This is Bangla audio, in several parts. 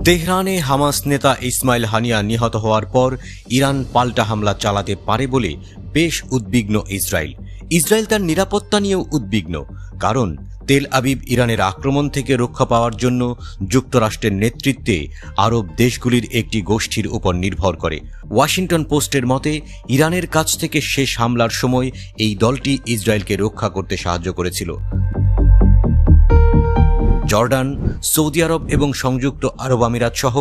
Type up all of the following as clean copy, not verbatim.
তেহরানে হামাস নেতা ইসমাইল হানিয়া নিহত হওয়ার পর ইরান পাল্টা হামলা চালাতে পারে বলে বেশ উদ্বিগ্ন ইসরায়েল। ইসরায়েল তার নিরাপত্তা নিয়েও উদ্বিগ্ন, কারণ তেল আবিব ইরানের আক্রমণ থেকে রক্ষা পাওয়ার জন্য যুক্তরাষ্ট্রের নেতৃত্বে আরব দেশগুলির একটি গোষ্ঠীর উপর নির্ভর করে। ওয়াশিংটন পোস্টের মতে, ইরানের কাছ থেকে শেষ হামলার সময় এই দলটি ইসরায়েলকে রক্ষা করতে সাহায্য করেছিল। জর্ডান, সৌদি আরব এবং সংযুক্ত আরব আমিরাত সহ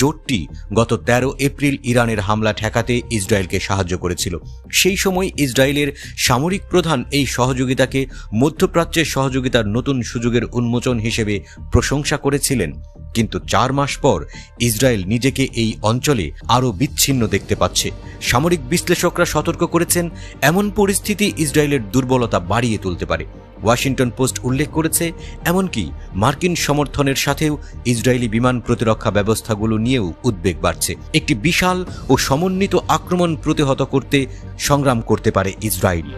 জোটটি গত 13 এপ্রিল ইরানের হামলা ঠেকাতে ইসরায়েলকে সাহায্য করেছিল। সেই সময় ইসরায়েলের সামরিক প্রধান এই সহযোগিতাকে মধ্যপ্রাচ্যের সহযোগিতার নতুন সুযোগের উন্মোচন হিসেবে প্রশংসা করেছিলেন। কিন্তু 4 মাস পর ইসরায়েল নিজেকে এই অঞ্চলে আরও বিচ্ছিন্ন দেখতে পাচ্ছে। সামরিক বিশ্লেষকরা সতর্ক করেছেন, এমন পরিস্থিতি ইসরায়েলের দুর্বলতা বাড়িয়ে তুলতে পারে। ওয়াশিংটন পোস্ট উল্লেখ করেছে, এমনকি মার্কিন সমর্থনের সাথেও ইসরায়েলি বিমান প্রতিরক্ষা ব্যবস্থাগুলো নিয়েও উদ্বেগ বাড়ছে। একটি বিশাল ও সমন্বিত আক্রমণ প্রতিহত করতে সংগ্রাম করতে পারে ইসরায়েল।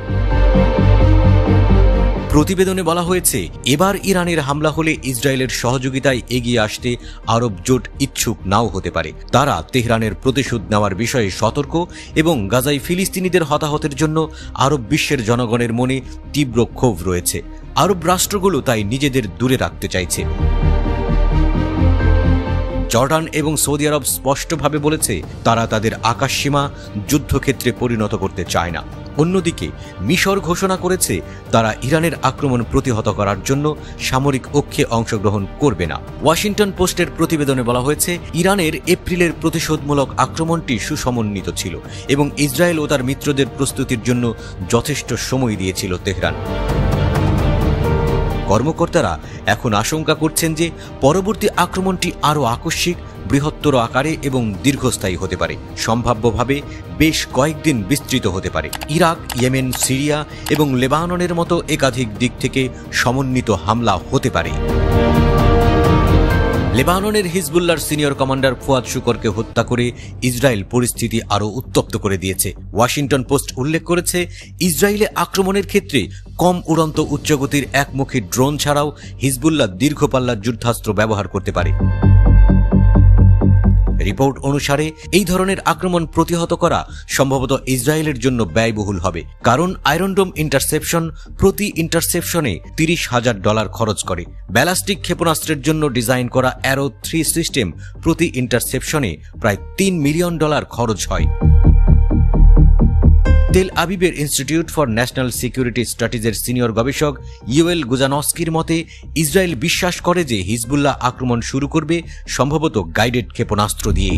প্রতিবেদনে বলা হয়েছে, এবার ইরানের হামলা হলে ইসরায়েলের সহযোগিতায় এগিয়ে আসতে আরব জোট ইচ্ছুক নাও হতে পারে। তারা তেহরানের প্রতিশোধ নেওয়ার বিষয়ে সতর্ক এবং গাজায় ফিলিস্তিনিদের হতাহতের জন্য আরব বিশ্বের জনগণের মনে তীব্র ক্ষোভ রয়েছে। আরব রাষ্ট্রগুলো তাই নিজেদের দূরে রাখতে চাইছে। জর্ডান এবং সৌদি আরব স্পষ্টভাবে বলেছে, তারা তাদের আকাশসীমা যুদ্ধক্ষেত্রে পরিণত করতে চায় না। অন্যদিকে মিশর ঘোষণা করেছে, তারা ইরানের আক্রমণ প্রতিহত করার জন্য সামরিক অক্ষে অংশগ্রহণ করবে না। ওয়াশিংটন পোস্টের প্রতিবেদনে বলা হয়েছে, ইরানের এপ্রিলের প্রতিশোধমূলক আক্রমণটি সুসমন্বিত ছিল এবং ইসরায়েল ও তার মিত্রদের প্রস্তুতির জন্য যথেষ্ট সময় দিয়েছিল তেহরান। কর্মকর্তারা এখন আশঙ্কা করছেন যে পরবর্তী আক্রমণটি আরও আকস্মিক, বৃহত্তর আকারে এবং দীর্ঘস্থায়ী হতে পারে। সম্ভাব্যভাবে বেশ কয়েকদিন বিস্তৃত হতে পারে। ইরাক, ইয়েমেন, সিরিয়া এবং লেবাননের মতো একাধিক দিক থেকে সমন্বিত হামলা হতে পারে। লেবাননের হিজবুল্লাহর সিনিয়র কমান্ডার ফুয়াদ শুকরকে হত্যা করে ইসরায়েল পরিস্থিতি আরও উত্তপ্ত করে দিয়েছে। ওয়াশিংটন পোস্ট উল্লেখ করেছে, ইসরায়েলে আক্রমণের ক্ষেত্রে কম উড়ন্ত উচ্চগতির একমুখী ড্রোন ছাড়াও হিজবুল্লাহ দীর্ঘপাল্লার যুদ্ধাস্ত্র ব্যবহার করতে পারে। রিপোর্ট অনুসারে এই ধরনের আক্রমণ প্রতিহত করা সম্ভবত ইসরায়েলের জন্য ব্যয়বহুল হবে, কারণ আয়রন ডোম ইন্টারসেপশন প্রতি ইন্টারসেপশনে $30,000 খরচ করে। ব্যালাস্টিক ক্ষেপণাস্ত্রের জন্য ডিজাইন করা অ্যারো 3 সিস্টেম প্রতি ইন্টারসেপশনে প্রায় $3 মিলিয়ন খরচ হয়। তেল আবিবের ইনস্টিটিউট ফর ন্যাশনাল সিকিউরিটি স্টাডিজের সিনিয়র গবেষক ইউয়েল গুজানস্কির মতে, ইসরায়েল বিশ্বাস করে যে হিজবুল্লাহ আক্রমণ শুরু করবে সম্ভবত গাইডেড ক্ষেপণাস্ত্র দিয়ে।